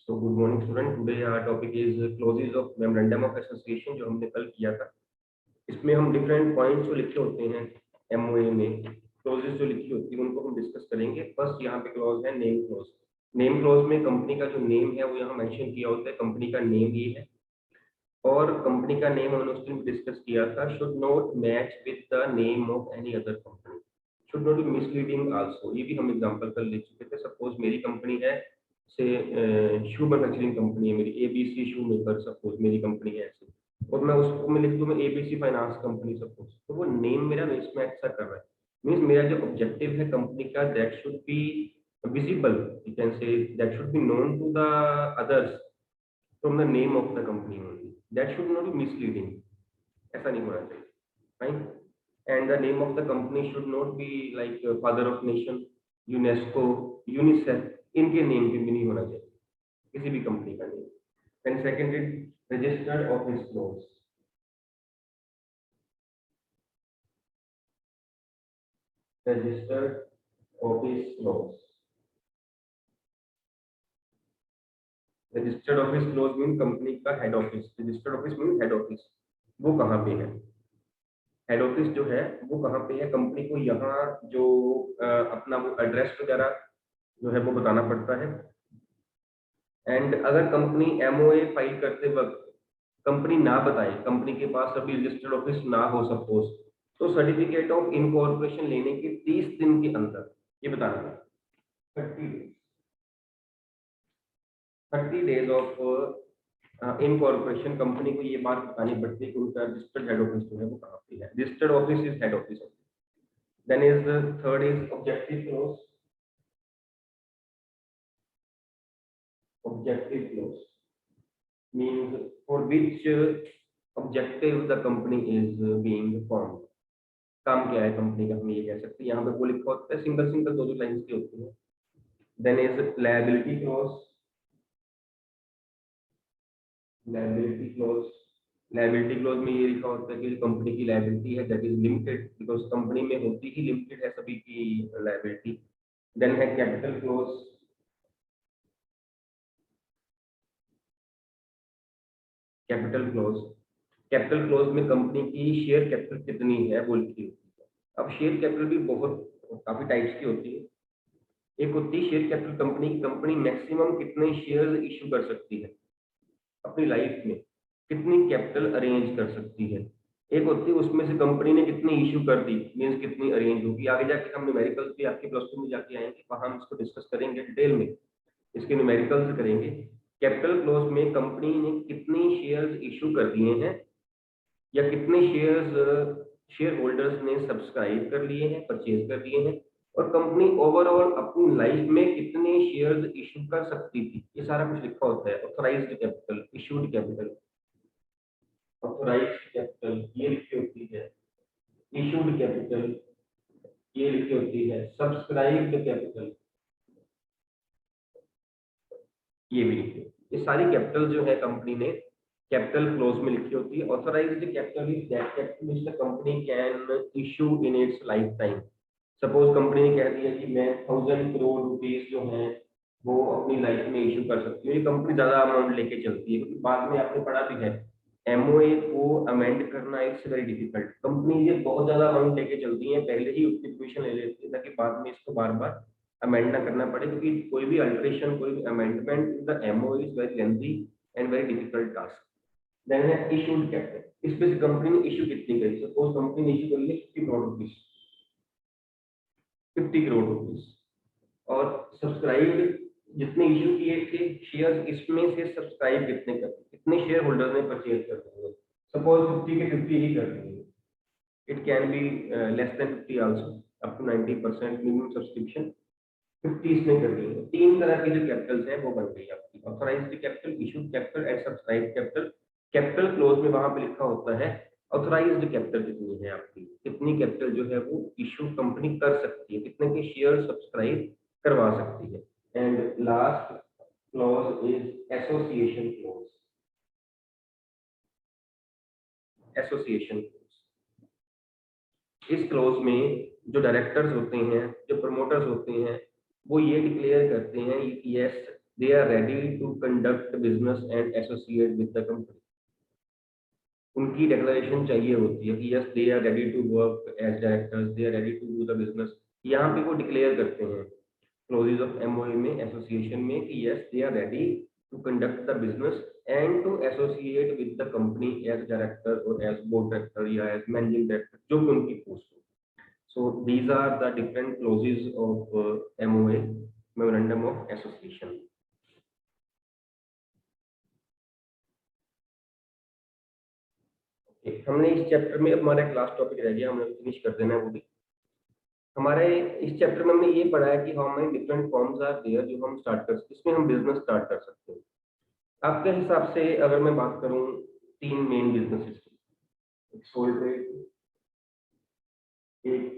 So good morning student, today our topic is clauses of memorandum of association, जो हमने कल किया था। इसमें हम डिफरेंट पॉइंट्स जो लिखे होते हैं एमओए में, क्लॉजेज जो लिखी होती है उनको हम डिस्कस करेंगे। फर्स्ट यहाँ पे क्लॉज है नेम क्लॉज। नेम क्लॉज में कंपनी का जो नेम है वो यहाँ मेंशन किया होता है, कंपनी का नेम ये है। और कंपनी का नेम हमने उस दिन डिस्कस किया था, should not match with the name of any other company, should not be misleading also. ये भी हम एग्जांपल कल लिख चुके थे। सपोज मेरी कंपनी है से शू मैन्युफैक्चरिंग कंपनी है मेरी, एबीसी शू मेकर, सपोज मेरी कंपनी है ऐसे, और मैं उसको मैं लिख दूं मैं एबीसी फाइनेंस कंपनी सपोज, तो वो नेम मेरा मिसमैच सा कर रहा है। मींस मेरा जो ऑब्जेक्टिव है कंपनी का, that should be visible, you can say that should be known to the others from the name of the company only, that should not be misleading. ऐसा नहीं होना चाहिए, fine. And the name of the company should not be like father of nation, UNESCO, UNICEF, इनके name पे भी नहीं होना चाहिए किसी भी कंपनी का name. And second is registered office clause. Registered office clause, registered office close mean company का head office. Registered office mean head office, वो कहाँ पे है? हेड ऑफिस जो है वो कहाँ पे है कंपनी को, यहाँ जो अपना वो एड्रेस वगैरह जो है वो बताना पड़ता है। एंड अगर कंपनी एमओए फाइल करते वक्त कंपनी ना बताए, कंपनी के पास अभी रजिस्टर्ड ऑफिस ना हो सपोज, तो सर्टिफिकेट ऑफ इनकॉर्पोरेशन लेने के 30 दिन के अंदर ये बताना है, 30 डेज ऑफ इनकॉर्पोरेशन कंपनी को ये बात बतानी पड़ती है कि उनका रजिस्टर्ड हेड ऑफिस जो है वो कहाँ पे है। Registered office is head office. Then is the third is objective clause. Objective clause means for which objective the company is being formed। काम क्या है कंपनी का, हम ये कह सकते हैं। यहाँ पे वो लिखा होता है, सिंगल सिंगल दो दो लाइंस की होती है। Then is liability clause. Liability clause, liability clause में ये लिखा होता है कि कंपनी की लायबिलिटी है that is limited, because company में होती ही लिमिटेड है सभी की लायबिलिटी। देन है capital clause. Capital clause, capital clause में कंपनी की शेयर कैपिटल कितनी है वो लिखी होती है। अब शेयर कैपिटल भी बहुत काफी टाइप्स की होती है। एक होती है शेयर कैपिटल, कंपनी मैक्सिमम कितने शेयर इशू कर सकती है अपनी लाइफ में, कितनी कैपिटल अरेंज कर सकती है। एक होती है उसमें से कंपनी ने कितनी इशू कर दी, मीन्स कितनी अरेंज होगी। आगे जाके हम न्यूमेरिकल्स भी आपके प्लस 2 में जाके आएंगे, वहां हम इसको डिस्कस करेंगे डिटेल में, इसके न्यूमेरिकल्स करेंगे। कैपिटल क्लोज में कंपनी ने कितनी शेयर्स इशू कर दिए हैं, या कितने शेयर्स शेयर होल्डर्स ने सब्सक्राइब कर लिए हैं, परचेज कर लिए हैं, और कंपनी ओवरऑल अपनी लाइफ में कितने शेयर्स इशू कर सकती थी, ये सारा कुछ लिखा होता है। Authorised capital, issued capital, authorised capital ये लिखी होती है, इशूड कैपिटल ये लिखी होती है, सब्सक्राइब्ड कैपिटल ये भी लिखी होती है। ये सारी कैपिटल जो है कंपनी ने कैपिटल क्लोज में लिखी होती है। Authorised capital is that capital which the company can issue in its life time. Suppose company ने कह दिया कि मैं 1000 करोड़ रुपीस जो है वो अपनी लाइफ में इशू कर सकती हूँ, ये कंपनी ज्यादा अमाउंट लेके चलती है, क्योंकि बाद में आपने पढ़ा भी है एमओए को अमेंड करना इट्स वेरी डिफिकल्ट। कंपनी ये बहुत ज्यादा अमाउंट लेके चलती है, पहले ही उसकी परमिशन ले लेती है ताकि बाद में इसको बार बार अमेंड ना करना पड़े, क्योंकि कोई भी अल्टरेशन, कोई भी amendment the MO is very lengthy and very difficult task. Then है इशूड कैपिटल, इसमें से कंपनी ने इशू कितनी करी। सपोज कंपनी ने इशू करी है 50 करोड़ रुपीस, 50 करोड़ रुपीस, और सब्सक्राइब जितने इशू किए थे शेयर्स, इसमें से सब्सक्राइब कितने कर, कितने शेयर होल्डर ने परचेज कर दिए। सपोज 50 के 50 ही कर दिए, it can be less than 50 also, up to 90% minimum subscription 50 इसने कर दी है। तीन तरह की जो कैपिटल्स हैं वो बन गई आपकी, authorised capital, issued capital and subscribed capital. Capital close में वहां पे लिखा होता है ऑथराइज्ड कैपिटल कितनी है आपकी, कितनी कैपिटल जो है वो इशू कंपनी कर सकती है, कितने के शेयर सब्सक्राइब करवा सकती है। And last clause is association clause. Association clause, इस क्लॉज में जो डायरेक्टर्स होते हैं, जो प्रमोटर्स होते हैं, वो ये डिक्लेयर करते हैं कि yes they are ready to conduct business and associate with the company. उनकी डिक्लेरेशन चाहिए होती है कि yes they are ready to work as directors, they are ready to do the business. यहाँ पे वो डिक्लेयर करते हैं क्लोजेज ऑफ एमओए में, एसोसिएशन में, कि yes they are ready to conduct the business and to associate with the company as director और as board director या एज मैनेजिंग डायरेक्टर, जो भी उनकी पोस्ट हो। So these are the different clauses of MOA, memorandum of association. हमने इस chapter में, अब हमारा क्लास टॉपिक रह गया, हमने फिनिश कर देना है वो भी। हमारे इस चैप्टर में हमने ये पढ़ा है कि how many different forms are there जो हम स्टार्ट कर सकते, इसमें हम बिजनेस स्टार्ट कर सकते हैं। आपके हिसाब से अगर मैं बात करूं 3 मेन बिजनेसेस की, एक सोल ट्रेड, एक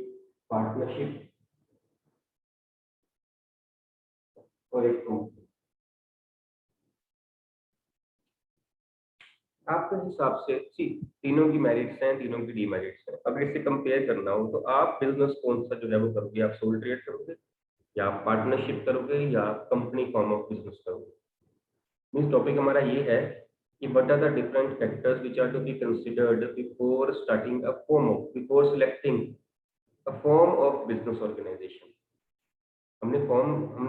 पार्टनरशिप और एक कंपनी, आपके हिसाब से तीनों की मेरिट्स हैं, तीनों की डीमेरिट्स हैं। अगर इसे कंपेयर करना हो तो आप बिजनेस कौन सा जो है वो करोगे? आप सोल ट्रेड करोगे या पार्टनरशिप करोगे या कंपनी फॉर्म ऑफ बिजनेस करोगे? मीन्स टॉपिक हमारा ये है कि what are the different factors which are to be considered before starting a form of, before selecting a form of business organization। हमने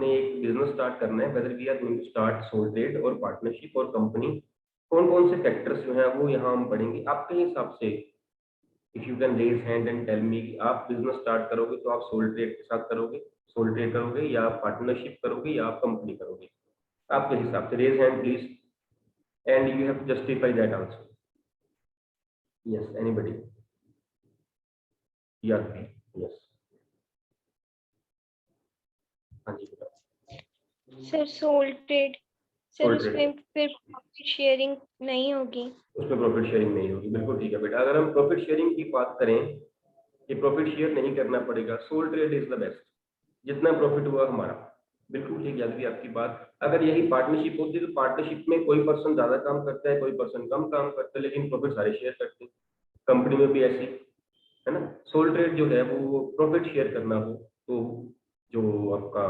एक बिजनेस स्टार्ट करना है, whether we are going to start sole trade और partnership और company, कौन कौन से factors जो है वो यहाँ हम पढ़ेंगे। आपके हिसाब से if you can raise hand and tell me, आप बिजनेस स्टार्ट करोगे तो आप सोल ट्रेड के साथ करोगे, सोल ट्रेड करोगे या पार्टनरशिप करोगे या आप कंपनी करोगे? आपके हिसाब से raise hand please, and you have to justify that also। Yes, anybody? Yeah, yes। हाँ जी बताओ। Sir sole trade. Sir sole उसमें ट्रेड, फिर प्रॉफिट शेयरिंग नहीं होगी। उसमें प्रॉफिट शेयरिंग नहीं होगी, बिल्कुल ठीक है बेटा। अगर हम प्रॉफिट शेयरिंग की बात करें कि प्रॉफिट शेयर नहीं करना पड़ेगा, sole trade is the best. जितना प्रॉफिट हुआ हमारा, बिल्कुल ठीक है आपकी बात। अगर यही पार्टनरशिप होती तो पार्टनरशिप में कोई पर्सन ज्यादा काम करता है, कोई पर्सन कम काम करता है, लेकिन प्रॉफिट सारे शेयर करते हैं। कंपनी में भी ऐसी है ना। सोल ट्रेड जो है वो प्रॉफिट शेयर करना हो तो जो आपका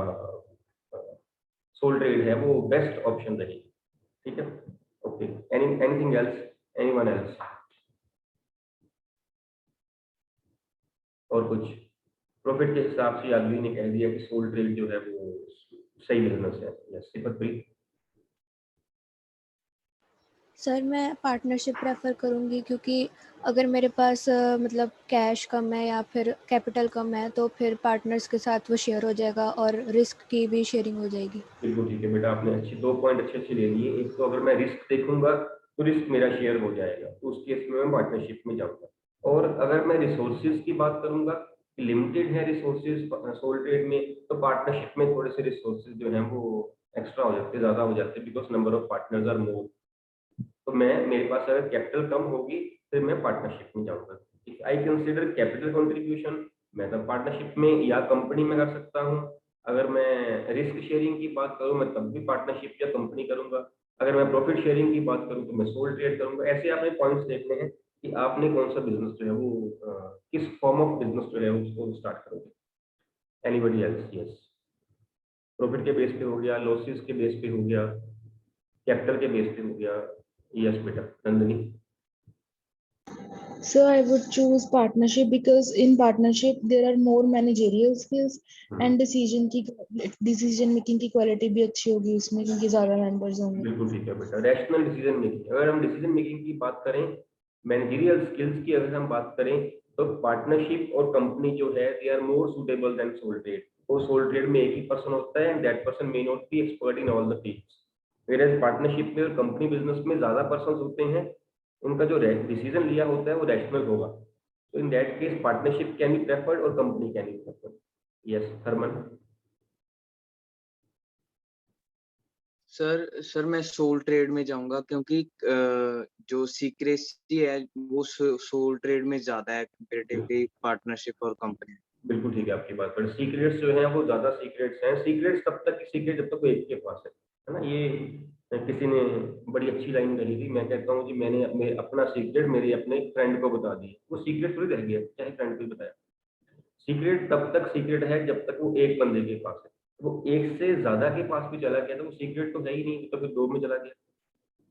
सोल ट्रेड है वो बेस्ट ऑप्शन रहेगी। ठीक है, okay. Anything else, anyone else? और कुछ? प्रॉफिट के हिसाब से आदमी ने कह दिया कि सोल ट्रेड जो है वो सही बिजनेस है। यस सिपतप्रीत? सर मैं पार्टनरशिप प्रेफर करूँगी, क्योंकि अगर मेरे पास मतलब कैश कम है या फिर कैपिटल कम है तो फिर पार्टनर्स के साथ वो शेयर हो जाएगा और रिस्क की भी शेयरिंग हो जाएगी। बिल्कुल ठीक है बेटा, आपने अच्छी 2 पॉइंट अच्छे ले लिए। एक तो अगर मैं रिस्क देखूंगा तो रिस्क मेरा शेयर हो जाएगा, तो उस केस में मैं पार्टनरशिप में जाऊंगा। और अगर मैं रिसोर्सेज की बात करूंगा कि लिमिटेड है रिसोर्सेज सोल ट्रेड में, तो पार्टनरशिप में थोड़े से रिसोर्सेज जो है वो एक्स्ट्रा हो जाते हैं, ज्यादा हो जाते हैं, because number of partners are more. तो मेरे पास अगर कैपिटल कम होगी फिर मैं पार्टनरशिप में जाऊंगा। If I consider capital contribution, मैं तब पार्टनरशिप में या कंपनी में कर सकता हूँ। अगर मैं रिस्क शेयरिंग की बात करूँ मैं तब भी पार्टनरशिप या कंपनी करूंगा। अगर मैं प्रॉफिट शेयरिंग की बात करूँ तो मैं सोल ट्रेड करूंगा। ऐसे आपने पॉइंट्स देखने हैं कि आपने कौन सा बिजनेस जो है वो किस फॉर्म ऑफ बिजनेस जो है उसको स्टार्ट करोगे। Anybody else? यस, प्रॉफिट के बेस पे हो गया, लॉसेस के बेस पे हो गया, कैपिटल के बेस पे हो गया। यस बेटा Nandini? So I would choose partnership because in partnership there are more managerial skills and decision making की quality भी अच्छी होगी उसमें, क्योंकि ज्यादा members होंगे। बिल्कुल ठीक है बेटा, रैशनल डिसीजन मेकिंग। अगर हम डिसीजन मेकिंग की बात करें, मैनेजरियल स्किल्स की अगर हम बात करें, तो पार्टनरशिप और कंपनी जो है they are more suitable than sole trade. वो सोल ट्रेड में एक ही पर्सन होता है and that person may not be expert in all the fields, whereas partnership में और कंपनी बिजनेस में ज्यादा पर्सन होते हैं, उनका जो डिसीजन लिया होता है वो रैशनल होगा। तो in that case partnership can be preferred और company can be preferred. Yes Harman? Sir मैं सोल ट्रेड में जाऊंगा, क्योंकि जो सीक्रेसी है वो सोल ट्रेड में ज्यादा है कंपैरेटिवली पार्टनरशिप और कंपनी। बिल्कुल ठीक है आपकी बात, पर सीक्रेट्स जो है वो ज्यादा सीक्रेट्स हैं। सीक्रेट्स तब तक सीक्रेट जब तक वो एक के पास है ना। ये किसी ने बड़ी अच्छी लाइन कही थी, मैं कहता हूँ जी मैंने अपना सीक्रेट मेरे अपने फ्रेंड को बता दी, वो सीक्रेट थोड़ी रह गया चाहे फ्रेंड को ही बताया। सीक्रेट तब तक सीक्रेट है जब तक वो एक बंदे के पास है। वो एक से ज्यादा के पास भी चला गया तो वो सीक्रेट तो है ही नहीं, तो फिर दो में चला गया,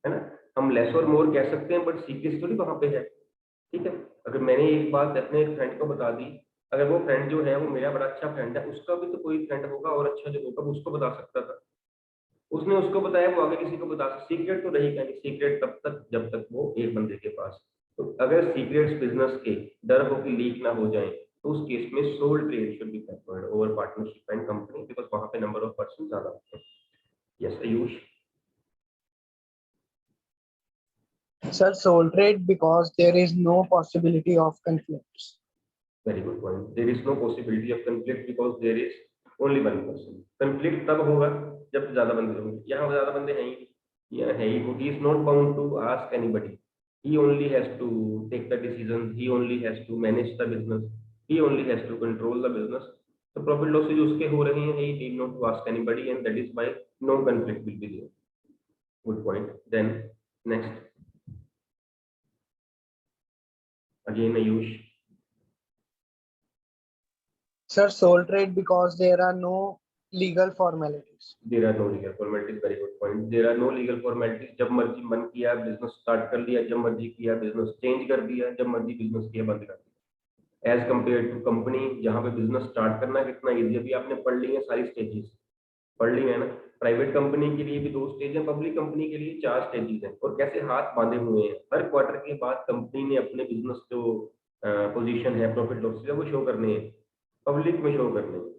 है ना। हम लेस और मोर कह सकते हैं बट सीक्रेट थोड़ी वहां पे है, ठीक है। अगर मैंने एक बात अपने एक फ्रेंड को बता दी, अगर वो फ्रेंड जो है वो मेरा बड़ा अच्छा फ्रेंड है, उसका भी तो कोई फ्रेंड होगा और अच्छा जो होगा वो उसको बता सकता था, उसने उसको बताया, वो आगे किसी को बता सकता। सीक्रेट तो रहेगा नहीं, सीक्रेट तब तक जब तक वो एक बंदे के पास। तो अगर सीक्रेट्स बिजनेस के डर हो कि लीक ना हो जाए, तो उस केस में sole trade should be preferred over partnership and company, because वहां पे नंबर ऑफ पर्सन ज्यादा होते हैं। Yes Ayush. Sir, sole trade because there is no possibility of conflicts. Very good point. There is no possibility of conflict because there is only one person. Conflict तब होगा जब ज्यादा बंदे होंगे, यहाँ ज्यादा बंदे हैं ही, यहाँ है ही, he is not bound to ask anybody, he only has to take the decisions, he only has to manage the business, he only has to control the business. तो प्रॉफिट लॉसेज उसके हो रहे हैं, he need not to ask anybody and that is why no conflict will be there. Good point. Then next, again Ayush. Sir, sole trade because there are no legal formalities. There are no legal formalities. Very good point. There are no legal formalities. जब मर्जी मन किया business start कर लिया, जब मर्जी किया business change कर दिया, जब मर्जी बिजनेस किया बंद कर दिया। एज कम्पेयर टू कंपनी जहाँ पे बिजनेस स्टार्ट करना कितना ईजी। अभी आपने पढ़ ली है सारी स्टेजेस, पढ़ ली है ना। प्राइवेट कंपनी के लिए भी 2 स्टेज है, पब्लिक कंपनी के लिए 4 स्टेजेस हैं, और कैसे हाथ बांधे हुए हैं। हर क्वार्टर के बाद कंपनी ने अपने बिजनेस जो पोजीशन है, प्रॉफिट लॉस वो शो करने हैं, पब्लिक में शो करने हैं।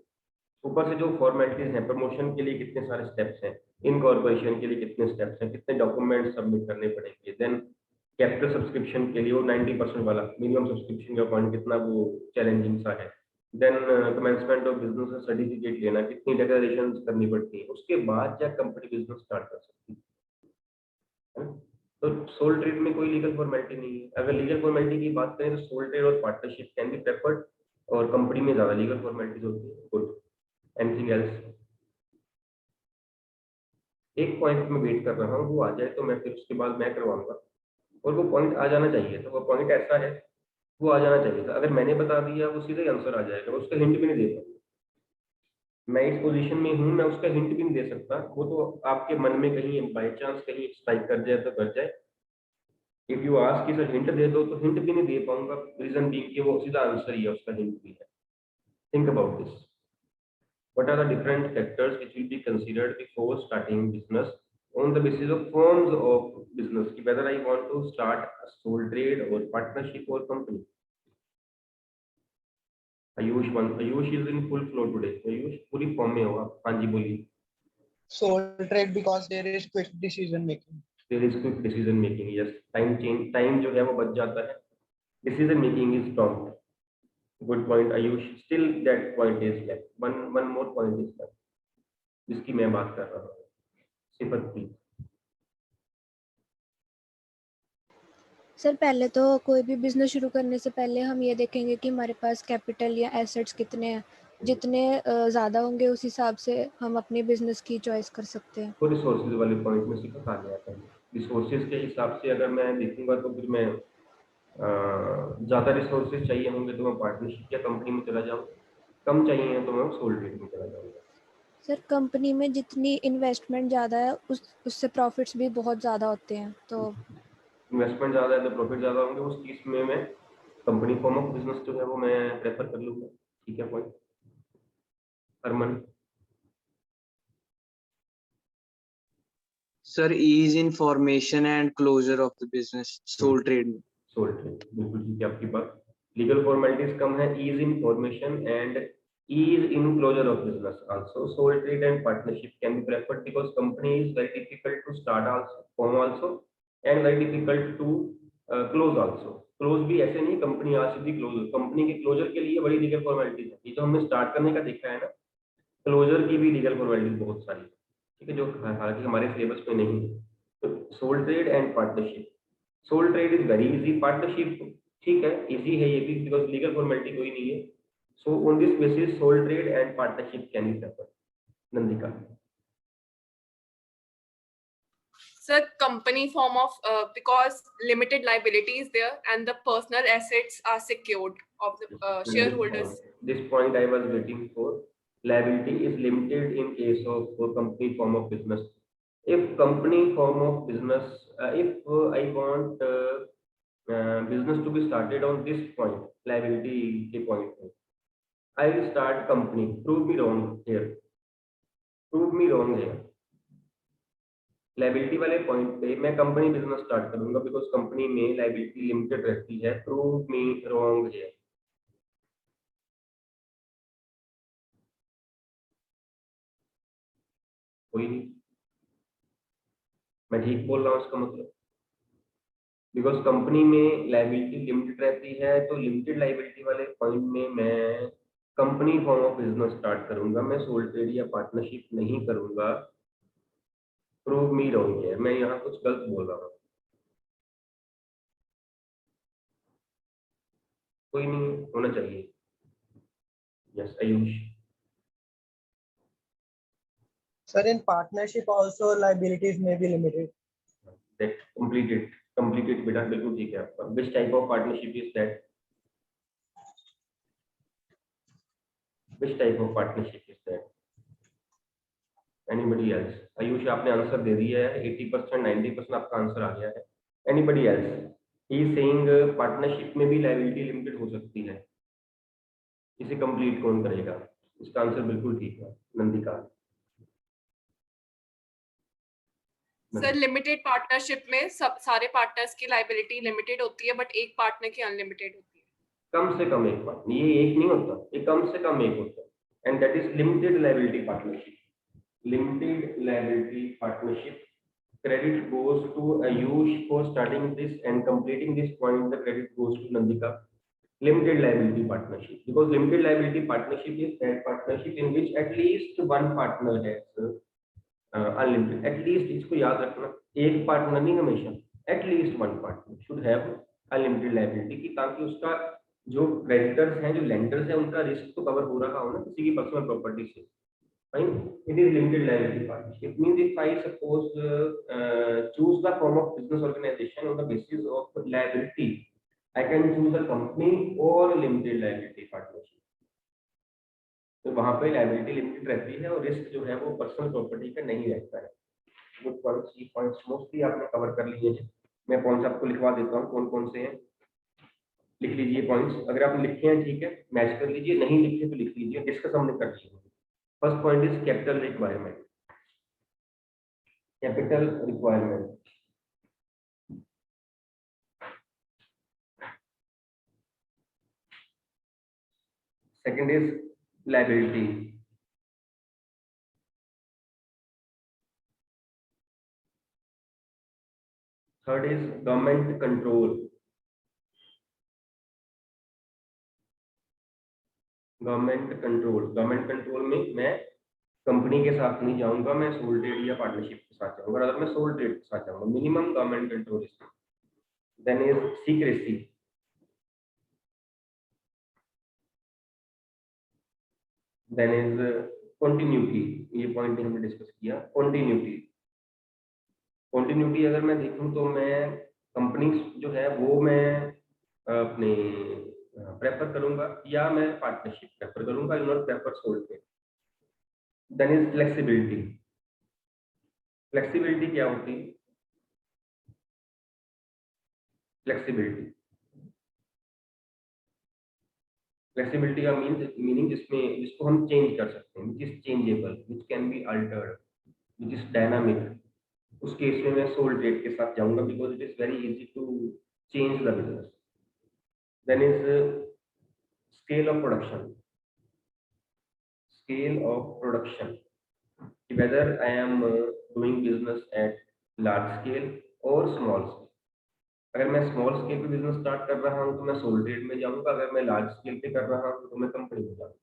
ऊपर से जो फॉर्मेलिटीज हैं, प्रमोशन के लिए कितने सारे स्टेप्स हैं, इनकॉर्पोरेशन के लिए कितने स्टेप्स हैं, कितने डॉक्यूमेंट सबमिट करने पड़ेंगे। देन कैपिटल सब्सक्रिप्शन के लिए वो 90% वाला मिनिमम सब्सक्रिप्शन का पॉइंट कितना वो चैलेंजिंग सा है। Then commencement of business certificate लेना, कितनी डिक्लेरेशन करनी पड़ती है, उसके बाद जा कंपनी बिजनेस स्टार्ट कर सकती है। तो सोल ट्रेड में कोई लीगल फॉर्मेलिटी नहीं है। अगर लीगल फॉर्मेलिटी की बात करें तो सोल ट्रेड और पार्टनरशिप कैन बी प्रेफर्ड, और कंपनी में ज्यादा लीगल फॉर्मेलिटीज होती है। गुड। Anything else? एक पॉइंट में वेट कर रहा हूँ, वो आ जाए तो मैं फिर उसके बाद मैं करवाऊंगा, और वो पॉइंट आ जाना चाहिए। तो वो पॉइंट ऐसा है, वो आ जाना चाहिए था। अगर मैंने बता दिया वो सीधे आंसर आ जाएगा, मैं उसका हिंट भी नहीं दे पाऊंगा। मैं इस पोजीशन में हूँ, मैं उसका हिंट भी नहीं दे सकता। वो तो आपके मन में कहीं बाई चांस कहीं स्ट्राइक कर जाए तो कर जाए। इफ यू आस्क कि सर हिंट दे दो, तो हिंट भी नहीं दे पाऊंगा, रीजन बीइंग कि वो सीधा आंसर ही है, उसका हिंट भी है। Think about this. What are the different factors which will be considered before starting business on the basis of forms of business, कि whether I want to start a sole trade or partnership or company? Ayush is in full flow today. Ayush पूरी form में हो आप। हाँ जी बोलिए। Sole trade because there is quick decision making. There is quick decision making. Yes, time जो है वो बच जाता है। Decision making is prompt. Good point Ayush. Still that point is left. One more point is left, जिसकी मैं बात कर रहा हूँ। सिफत प्लीज। सर पहले तो कोई भी बिजनेस शुरू करने से पहले हम ये देखेंगे कि हमारे पास कैपिटल या एसेट्स कितने हैं। जितने ज़्यादा होंगे उस हिसाब से हम अपनी बिजनेस की चॉइस कर सकते हैं। तो रिसोर्सेज वाले पॉइंट में सिफत आ गया था। रिसोर्सेज के हिसाब से अगर मैं देखूंगा तो फिर मैं ज़्यादा रिसोर्सेज चाहिए होंगे तो मैं पार्टनरशिप या कंपनी में चला जाऊँ, कम चाहिए तो मैं सोल ट्रेड में चला जाऊँगा। सर कंपनी में जितनी इन्वेस्टमेंट ज़्यादा है उससे प्रॉफिट्स भी बहुत ज़्यादा होते हैं। तो इन्वेस्टमेंट ज़्यादा है तो प्रॉफिट ज़्यादा होंगे, उस केस में मैं कंपनी फॉर्म ऑफ बिजनेस जो है वो मैं प्रेफर कर लूँगा। ठीक है point. Harman. Sir ease in formation and closure of the business sole trade में। सोल ट्रेड बिल्कुल ठीक है आपकी बात। लीगल फॉर्मेलिटीज कम है, ease in formation and ease in closure of business also. Sole trade and partnership can be preferred because company is very difficult to start also, form also, and very difficult to close also. Close भी ऐसे नहीं company आज सीधी close, company के closure के लिए बड़ी legal formalities है। ये जो हमने स्टार्ट करने का देखा है ना, क्लोजर की भी लीगल फॉर्मेलिटीज बहुत सारी, ठीक है, जो हालांकि हमारे सिलेबस में नहीं है। तो sole trade and partnership, sole trade is very easy, partnership ठीक है इजी है ये भी बिकॉज लीगल फॉर्मेलिटी कोई नहीं है। So on this basis, sole trade and partnership can be preferred. Nandika. Sir, company form of because limited liability is there and the personal assets are secured of the shareholders. This point I was waiting for. liability is limited in case of company form of business. If company form of business, if I want business to be started on this point, liability के point पे, I will start company. Prove me wrong here. Prove me wrong here. Liability वाले point पे मैं company business start करूंगा because company में liability limited रहती है. Prove me wrong here. कोई नहीं, मैं ठीक बोल रहा हूँ इसका मतलब. बिकॉज कंपनी में लाइबिलिटी लिमिटेड रहती है तो लिमिटेड लाइबिलिटी वाले पॉइंट में मैं company form of business start करूंगा. मैं सोल ट्रेड या पार्टनरशिप नहीं करूंगा. प्रूव मी रॉन्ग है. मैं यहाँ कुछ गलत बोल रहा हूँ. कोई नहीं, होना चाहिए. Yes Ayush. Sir, in partnership also liabilities may be limited. That completed बेटा, बिल्कुल ठीक है आपका. Which type of partnership is that? Which type of partnership is that? Anybody else? Ayush आपने आंसर दे दिया है. 80% 90% आपका आंसर आ गया है. Anybody else? He is saying partnership में भी लाइबिलिटी लिमिटेड हो सकती है. इसे कंप्लीट कौन करेगा? इसका आंसर बिल्कुल ठीक है. नंदिका. सर लिमिटेड पार्टनरशिप में सब सारे पार्टनर्स की लाइबिलिटी लिमिटेड होती है बट एक पार्टनर की अनलिमिटेड होती है. कम से कम एक पार्टनर. ये एक नहीं होता, ये कम से कम एक होता है. And that is limited liability partnership. Limited liability partnership. Credit goes to Ayush for starting this and completing this point. The credit goes to Nandika. Limited liability partnership, because limited liability partnership is that partnership in which at least one partner has unlimited. At least इसको याद रखना, एक partner नहीं हमेशा. At least one partner should have unlimited liability की, ताकि उसका जो क्रेडिटर्स हैं, जो लेंडर्स हैं, उनका रिस्क तो कवर हो रहा हो ना किसी की पर्सनल प्रॉपर्टी से. Fine. It is limited liability partnership. It means if I suppose choose the form of business organization on the basis of liability, I can choose a company or a limited liability partnership. तो वहाँ पे liability limited रहती है और risk जो है वो personal property का नहीं रहता है. Good points. ये पॉइंट्स मोस्टली आपने कवर कर लिए हैं. मैं पॉइंट्स आपको लिखवा देता हूँ कौन कौन से हैं. लिख लीजिए पॉइंट्स. अगर आप लिखे हैं ठीक है, मैच कर लीजिए. नहीं लिखे तो लिख लीजिए. डिस्कस हमने कर लिया. First point is capital requirement. Capital requirement. Second is liability. Third is government control. Government control में मैं कंपनी के साथ नहीं जाऊंगा, मैं सोल ट्रेड या पार्टनरशिप के साथ जाऊंगा. अगर मैं सोल ट्रेड के साथ जाऊंगा, minimum government control is. Then is secrecy. Then is continuity. ये पॉइंट हमने डिस्कस किया. कंटिन्यूटी अगर मैं देखूं तो मैं कंपनी जो है वो मैं अपने प्रेफर करूंगा या मैं पार्टनरशिप प्रेफर करूंगा. I not prefer sole trade. Then is flexibility. Flexibility क्या होती है? फ्लेक्सिबिलिटी का मीनिंग जिसको हम चेंज कर सकते हैं, which is changeable, which can be altered, which is dynamic. उस केस में मैं सोल ट्रेड के साथ जाऊंगा because it is very easy to change the business. Then is scale of production. Whether I am doing business at large scale or small scale. अगर मैं small scale पे business start कर रहा हूँ तो मैं सोल ट्रेड में जाऊंगा. अगर मैं लार्ज स्केल पे कर रहा हूँ तो मैं कंपनी में जाऊंगा.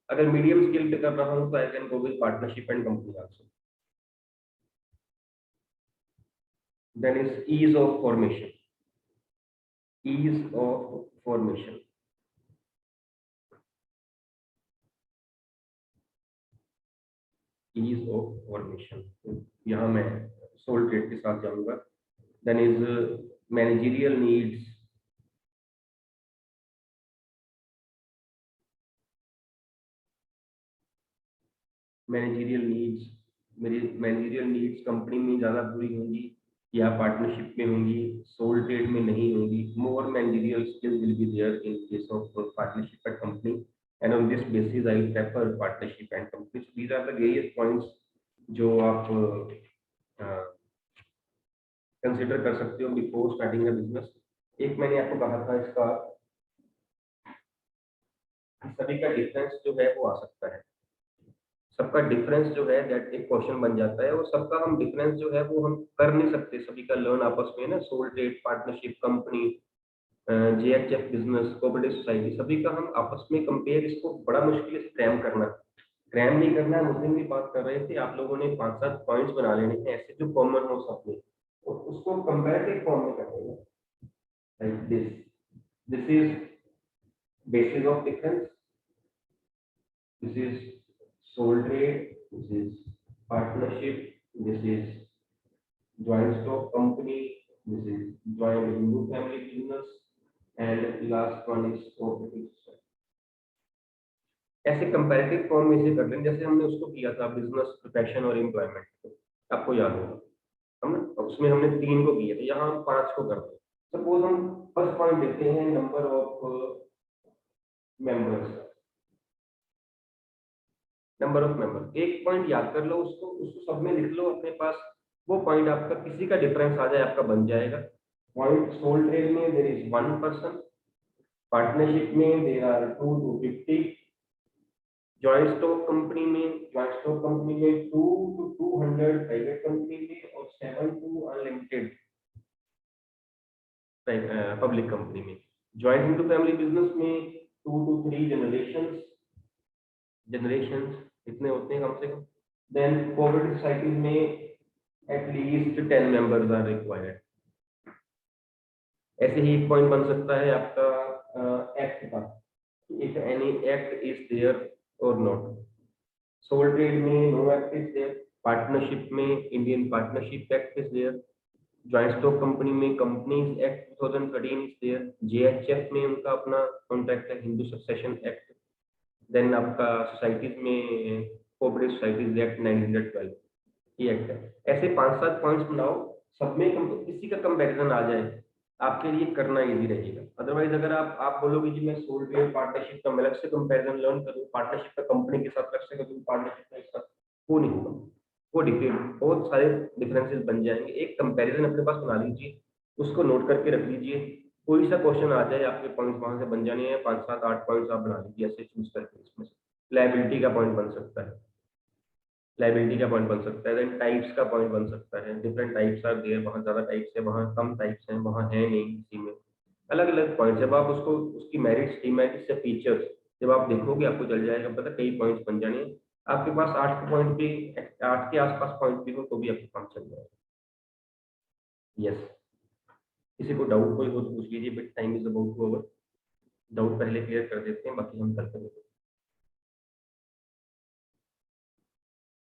अगर मीडियम स्केल पे कर रहा हूँ तो I can go with partnership and company also. Then is ease of formation. Ease of formation. यहाँ मैं सोल ट्रेड के साथ जाऊंगा. Then is managerial needs. Managerial needs, मेरी मैनेजरियल नीड्स कंपनी में ज़्यादा पूरी होंगी या पार्टनरशिप में होंगी, सोल ट्रेड में नहीं होंगी। More managerial skills will be there in case of partnership at company, and on this basis I will prefer partnership and company. So these are the various points जो आप consider कर सकते हो before starting a business. एक मैंने आपको कहा था इसका सभी का डिफरेंस जो है वो आ सकता है, सबका डिफरेंस जो है दैट एक क्वेश्चन बन जाता है, और सबका हम डिफरेंस जो है वो हम कर नहीं सकते सभी का लर्न आपस में ना। Sole trade, partnership, company, JHF business, cooperative society, सभी का हम आपस में कंपेयर, इसको बड़ा मुश्किल है क्रैम करना। क्रैम नहीं करना है, मुस्लिम भी बात कर रहे थे, आप लोगों ने 5-7 पॉइंट्स बना लेने हैं ऐसे जो कॉमन हो सब में, और उसको कंपैरेटिव फॉर्म में करना है like this is basis of difference, this is sole trade, this is partnership, this is joint stock company, this is joint Hindu family business, and last one is cooperative society। ऐसे comparative form में से कर लें जैसे हमने उसको किया था बिजनेस, प्रोफेशन और एम्प्लॉयमेंट, आपको याद होगा हम ना, उसमें हमने 3 को किया था, यहाँ हम 5 को करते हैं। सपोज हम फर्स्ट पॉइंट देते हैं number of members, number of member. एक पॉइंट याद कर लो, उसको सब में लिख लो अपने पास, वो पॉइंट आपका किसी का डिफरेंस आ जाए आपका बन जाएगा। पॉइंट सोल ट्रेड में देयर इज 1 पर्सन, पार्टनरशिप में there are 2 to 50, joint stock company में 2 to 200, प्राइवेट कंपनी में, और 7 to अनलिमिटेड पब्लिक कंपनी में। जॉइंट हिंदू फैमिली बिजनेस में 2 to 3 जनरेशंस इतने होते हैं कम से कम। देन कोऑपरेटिव सोसाइटीज में एटलीस्ट 10 मेंबर्स आर रिक्वायर्ड। ऐसे ही एक पॉइंट बन सकता है आपका एक्ट का, if any act is there और नॉट। सोल ट्रेड में no act is there, partnership में Indian partnership act is there, joint stock company में companies act 2013 is there, JHF में उनका अपना कॉन्ट्रैक्ट है, हिंदू सक्सेशन एक्ट। देन आपका सोसाइटीज में कोऑपरेटिव सोसाइटीज एक्ट 1912 ये एक्ट है। ऐसे 5-7 पॉइंट्स बनाओ, सब में किसी का कंपैरिजन आ जाए, आपके लिए करना इजी रहेगा। अदरवाइज अगर आप बोलोगे कि मैं सोल ट्रेड पार्टनरशिप का अलग से कंपैरिजन लर्न करूँ, पार्टनरशिप का कंपनी के साथ अलग से करूँ, पार्टनरशिप का एक साथ, वो नहीं होगा, वो बहुत सारे डिफरेंसेस बन जाएंगे। एक कंपैरिजन अपने पास बना लीजिए, उसको नोट करके रख लीजिए, कोई सा क्वेश्चन आ जाए आपके पॉइंट्स वहां से बन जाने हैं। 5-7-8 पॉइंट्स आप बना लीजिए ऐसे चूज करके। इसमें से लायबिलिटी का पॉइंट बन सकता है, लायबिलिटी का पॉइंट बन सकता है, देन टाइप्स का पॉइंट बन सकता है, डिफरेंट टाइप्स आर देयर, वहाँ ज्यादा टाइप्स है, वहाँ कम टाइप्स हैं, वहाँ है नहीं, किसी में अलग अलग पॉइंट। जब आप उसको उसकी मेरिट्स, डिमेरिट्स या फीचर्स जब आप देखोगे आपको चल जाएगा पता, कई पॉइंट्स बन जाने हैं आपके पास। 8 पॉइंट भी, 8 के आसपास पॉइंट भी हो तो भी आपको काम चल जाएगा। यस, किसी को डाउट कोई हो तो पूछ लीजिए, but time is about to over. Doubt पहले क्लियर कर देते हैं, बाकी हम कल करेंगे।